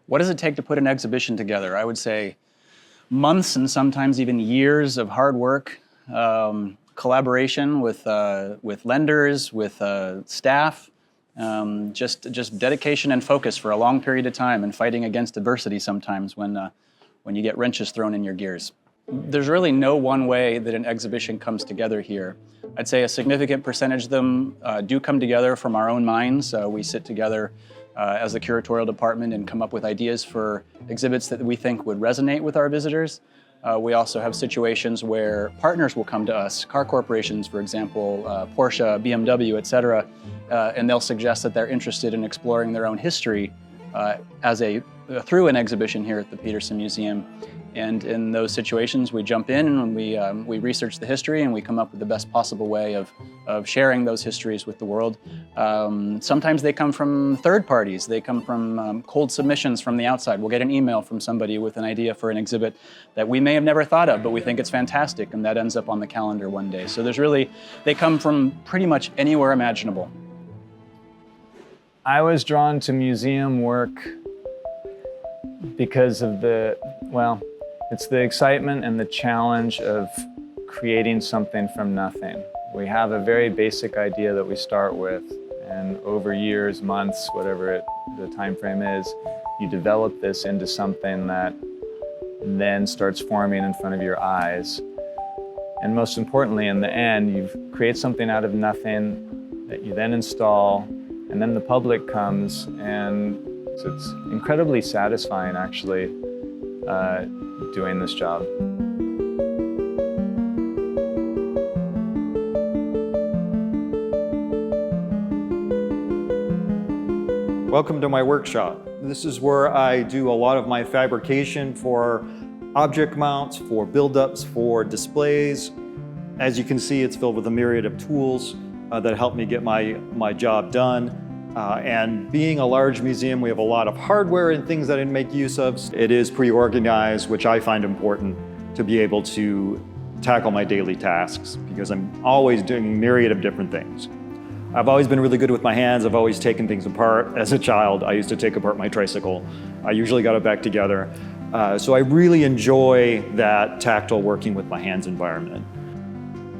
What does it take to put an exhibition together? I would say months and sometimes even years of hard work, collaboration with lenders, with staff, just dedication and focus for a long period of time, and fighting against adversity sometimes when you get wrenches thrown in your gears. There's really no one way that an exhibition comes together here. I'd say a significant percentage of them do come together from our own minds. We sit together as the curatorial department and come up with ideas for exhibits that we think would resonate with our visitors. We also have situations where partners will come to us, car corporations, for example, Porsche, BMW, et cetera, and they'll suggest that they're interested in exploring their own history through an exhibition here at the Petersen Museum. And in those situations, we jump in and we research the history and we come up with the best possible way of sharing those histories with the world. Sometimes they come from third parties. They come from cold submissions from the outside. We'll get an email from somebody with an idea for an exhibit that we may have never thought of, but we think it's fantastic, and that ends up on the calendar one day. So they come from pretty much anywhere imaginable. I was drawn to museum work because of it's the excitement and the challenge of creating something from nothing. We have a very basic idea that we start with, and over years, months, whatever the time frame is, you develop this into something that then starts forming in front of your eyes. And most importantly, in the end, you create something out of nothing that you then install, and then the public comes, and it's incredibly satisfying, actually, doing this job. Welcome to my workshop. This is where I do a lot of my fabrication for object mounts, for build-ups, for displays. As you can see, it's filled with a myriad of tools that help me get my job done. And being a large museum, we have a lot of hardware and things that I make use of. It is pre-organized, which I find important to be able to tackle my daily tasks, because I'm always doing a myriad of different things. I've always been really good with my hands. I've always taken things apart. As a child, I used to take apart my tricycle. I usually got it back together. So I really enjoy that tactile working with my hands environment.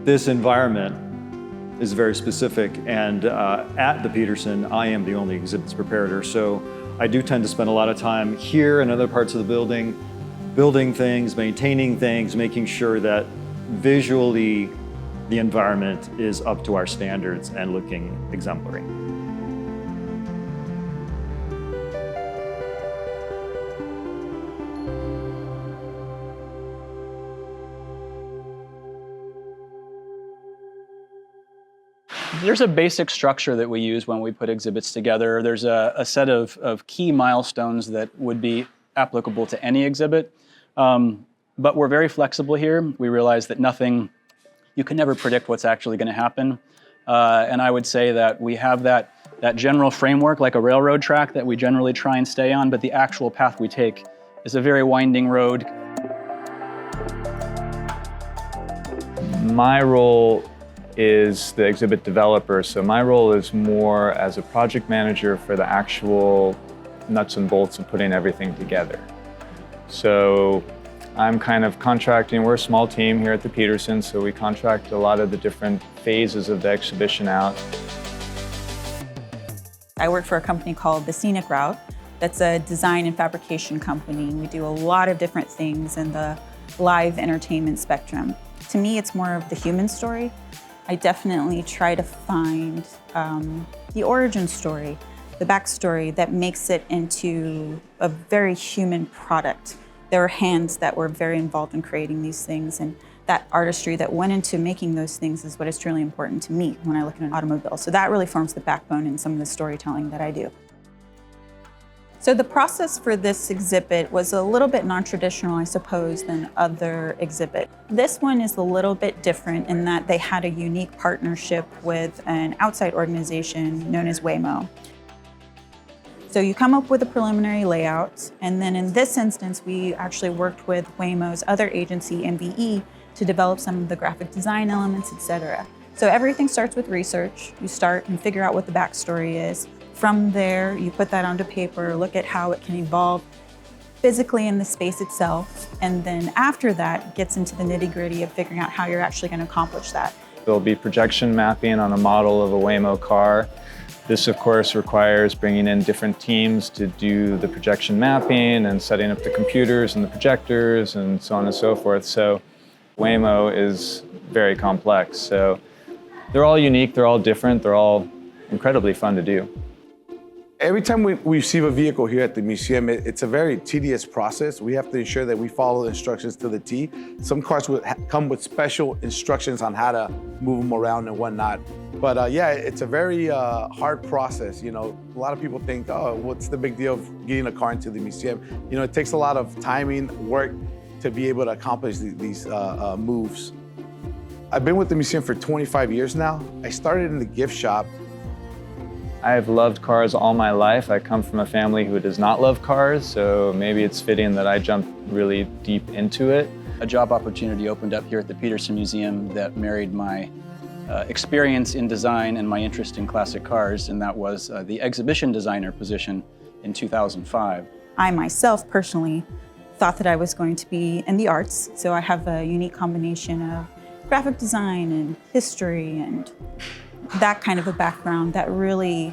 This environment is very specific, and at the Petersen, I am the only exhibits preparator, so I do tend to spend a lot of time here and other parts of the building, building things, maintaining things, making sure that visually the environment is up to our standards and looking exemplary. There's a basic structure that we use when we put exhibits together. There's a set of key milestones that would be applicable to any exhibit, but we're very flexible here. We realize that you can never predict what's actually going to happen, and I would say that we have that general framework like a railroad track that we generally try and stay on, but the actual path we take is a very winding road. My role is the exhibit developer, so my role is more as a project manager for the actual nuts and bolts of putting everything together. So I'm kind of contracting. We're a small team here at the Petersen, so we contract a lot of the different phases of the exhibition out. I work for a company called the Scenic Route. That's a design and fabrication company. We do a lot of different things in the live entertainment spectrum. To me, it's more of the human story. I definitely try to find the origin story, the backstory that makes it into a very human product. There were hands that were very involved in creating these things, and that artistry that went into making those things is what is truly important to me when I look at an automobile. So that really forms the backbone in some of the storytelling that I do. So the process for this exhibit was a little bit non-traditional, I suppose, than other exhibits. This one is a little bit different in that they had a unique partnership with an outside organization known as Waymo. So you come up with a preliminary layout, and then in this instance, we actually worked with Waymo's other agency, MVE, to develop some of the graphic design elements, etc. So everything starts with research. You start and figure out what the backstory is. From there, you put that onto paper, look at how it can evolve physically in the space itself, and then after that, it gets into the nitty-gritty of figuring out how you're actually going to accomplish that. There'll be projection mapping on a model of a Waymo car. This, of course, requires bringing in different teams to do the projection mapping and setting up the computers and the projectors and so on and so forth. So Waymo is very complex. So they're all unique, they're all different, they're all incredibly fun to do. Every time we receive a vehicle here at the museum, it's a very tedious process. We have to ensure that we follow the instructions to the T. Some cars would come with special instructions on how to move them around and whatnot. But yeah, it's a very hard process. You know, a lot of people think, oh, what's the big deal of getting a car into the museum? You know, it takes a lot of timing, work to be able to accomplish these moves. I've been with the museum for 25 years now. I started in the gift shop. I've loved cars all my life. I come from a family who does not love cars, so maybe it's fitting that I jump really deep into it. A job opportunity opened up here at the Petersen Museum that married my experience in design and my interest in classic cars, and that was the exhibition designer position in 2005. I myself personally thought that I was going to be in the arts, so I have a unique combination of graphic design and history and that kind of a background that really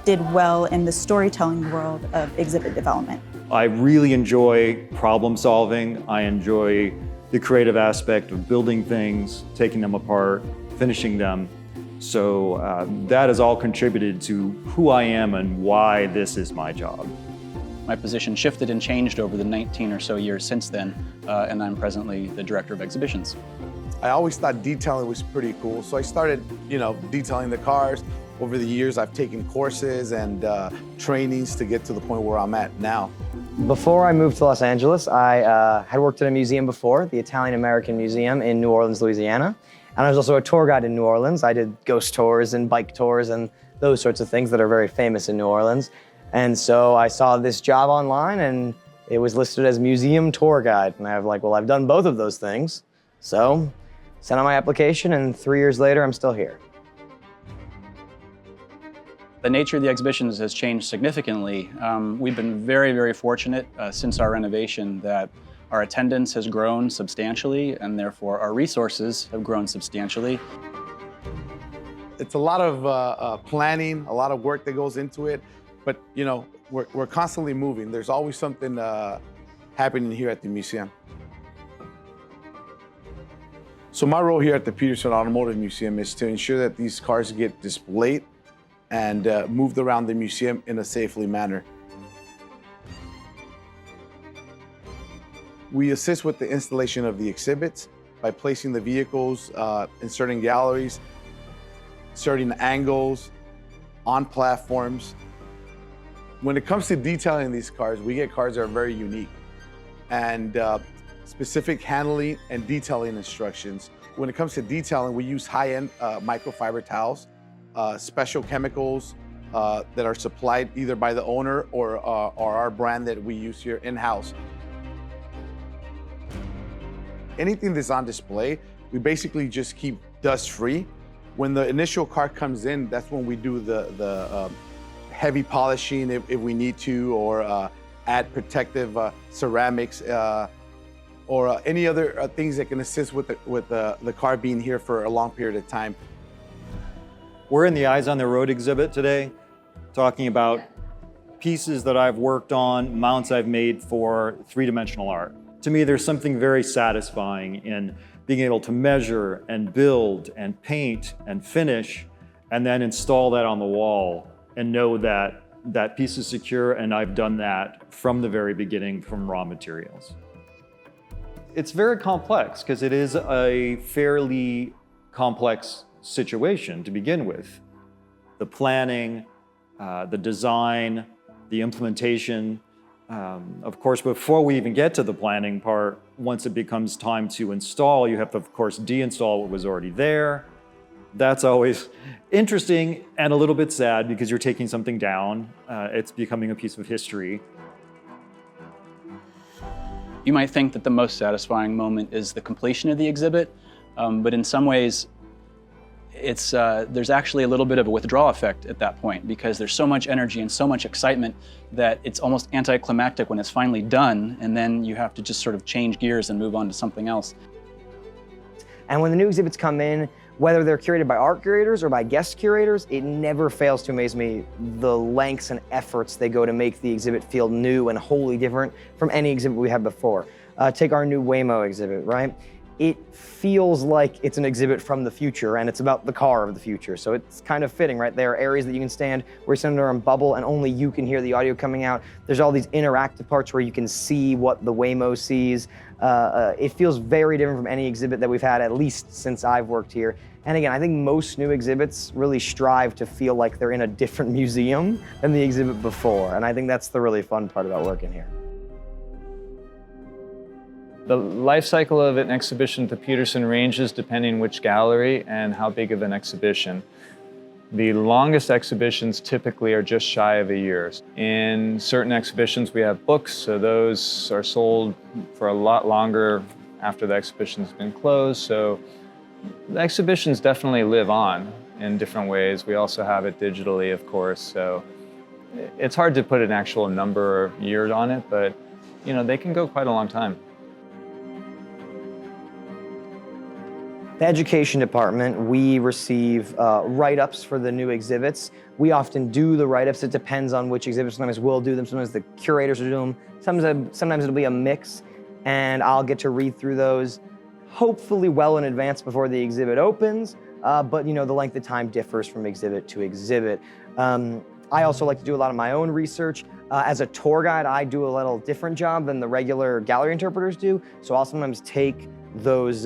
did well in the storytelling world of exhibit development. I really enjoy problem solving. I enjoy the creative aspect of building things, taking them apart, finishing them. So that has all contributed to who I am and why this is my job. My position shifted and changed over the 19 or so years since then, and I'm presently the director of exhibitions. I always thought detailing was pretty cool, so I started, detailing the cars. Over the years, I've taken courses and trainings to get to the point where I'm at now. Before I moved to Los Angeles, I had worked at a museum before, the Italian-American Museum in New Orleans, Louisiana. And I was also a tour guide in New Orleans. I did ghost tours and bike tours and those sorts of things that are very famous in New Orleans. And so I saw this job online and it was listed as museum tour guide. And I was like, well, I've done both of those things. So sent out my application, and 3 years later, I'm still here. The nature of the exhibitions has changed significantly. We've been very, very fortunate since our renovation that our attendance has grown substantially, and therefore our resources have grown substantially. It's a lot of planning, a lot of work that goes into it, but we're constantly moving. There's always something happening here at the museum. So my role here at the Petersen Automotive Museum is to ensure that these cars get displayed and moved around the museum in a safely manner. We assist with the installation of the exhibits by placing the vehicles, inserting galleries, inserting angles on platforms. When it comes to detailing these cars, we get cars that are very unique and specific handling and detailing instructions. When it comes to detailing, we use high-end microfiber towels, special chemicals that are supplied either by the owner or our brand that we use here in-house. Anything that's on display, we basically just keep dust-free. When the initial car comes in, that's when we do the heavy polishing if we need to, or add protective ceramics, or any other things that can assist with the car being here for a long period of time. We're in the Eyes on the Road exhibit today, talking about pieces that I've worked on, mounts I've made for three-dimensional art. To me, there's something very satisfying in being able to measure and build and paint and finish, and then install that on the wall and know that that piece is secure, and I've done that from the very beginning from raw materials. It's very complex because it is a fairly complex situation to begin with. The planning, the design, the implementation. Of course, before we even get to the planning part, once it becomes time to install, you have to, of course, deinstall what was already there. That's always interesting and a little bit sad because you're taking something down. It's becoming a piece of history. You might think that the most satisfying moment is the completion of the exhibit, but in some ways, there's actually a little bit of a withdrawal effect at that point because there's so much energy and so much excitement that it's almost anticlimactic when it's finally done, and then you have to just sort of change gears and move on to something else. And when the new exhibits come in, whether they're curated by art curators or by guest curators, it never fails to amaze me the lengths and efforts they go to make the exhibit feel new and wholly different from any exhibit we had before. Take our new Waymo exhibit, right? It feels like it's an exhibit from the future and it's about the car of the future. So it's kind of fitting, right? There are areas that you can stand where you stand under a bubble and only you can hear the audio coming out. There's all these interactive parts where you can see what the Waymo sees. It feels very different from any exhibit that we've had, at least since I've worked here. And again, I think most new exhibits really strive to feel like they're in a different museum than the exhibit before. And I think that's the really fun part about working here. The life cycle of an exhibition at the Petersen ranges depending which gallery and how big of an exhibition. The longest exhibitions typically are just shy of a year. In certain exhibitions we have books, so those are sold for a lot longer after the exhibition's been closed. So the exhibitions definitely live on in different ways. We also have it digitally, of course, so it's hard to put an actual number of years on it, but you know, they can go quite a long time. The education department, we receive write-ups for the new exhibits. We often do the write-ups. It depends on which exhibit. Sometimes we'll do them, sometimes the curators will do them. Sometimes it'll be a mix, and I'll get to read through those hopefully well in advance before the exhibit opens, but you know, the length of time differs from exhibit to exhibit. I also like to do a lot of my own research. As a tour guide, I do a little different job than the regular gallery interpreters do, so I'll sometimes take those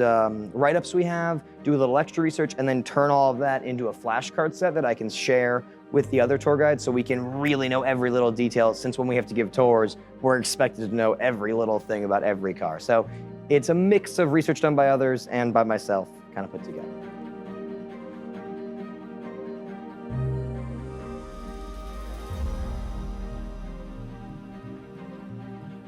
write-ups we have, do a little extra research, and then turn all of that into a flashcard set that I can share with the other tour guides so we can really know every little detail, since when we have to give tours, we're expected to know every little thing about every car. So it's a mix of research done by others and by myself, kind of put together.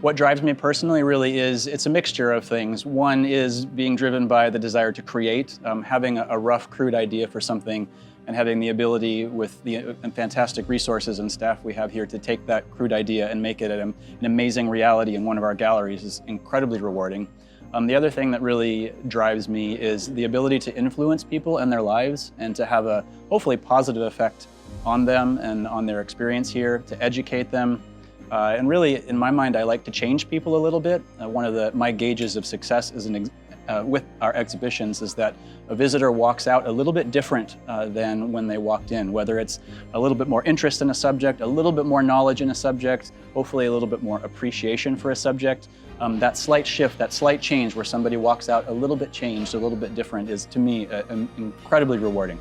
What drives me personally really is, it's a mixture of things. One is being driven by the desire to create, having a rough, crude idea for something and having the ability with the fantastic resources and staff we have here to take that crude idea and make it an amazing reality in one of our galleries is incredibly rewarding. The other thing that really drives me is the ability to influence people and their lives and to have a hopefully positive effect on them and on their experience here, to educate them. And really, in my mind, I like to change people a little bit. One of my gauges of success is with our exhibitions is that a visitor walks out a little bit different than when they walked in, whether it's a little bit more interest in a subject, a little bit more knowledge in a subject, hopefully a little bit more appreciation for a subject. That slight shift, that slight change where somebody walks out a little bit changed, a little bit different is, to me, incredibly rewarding.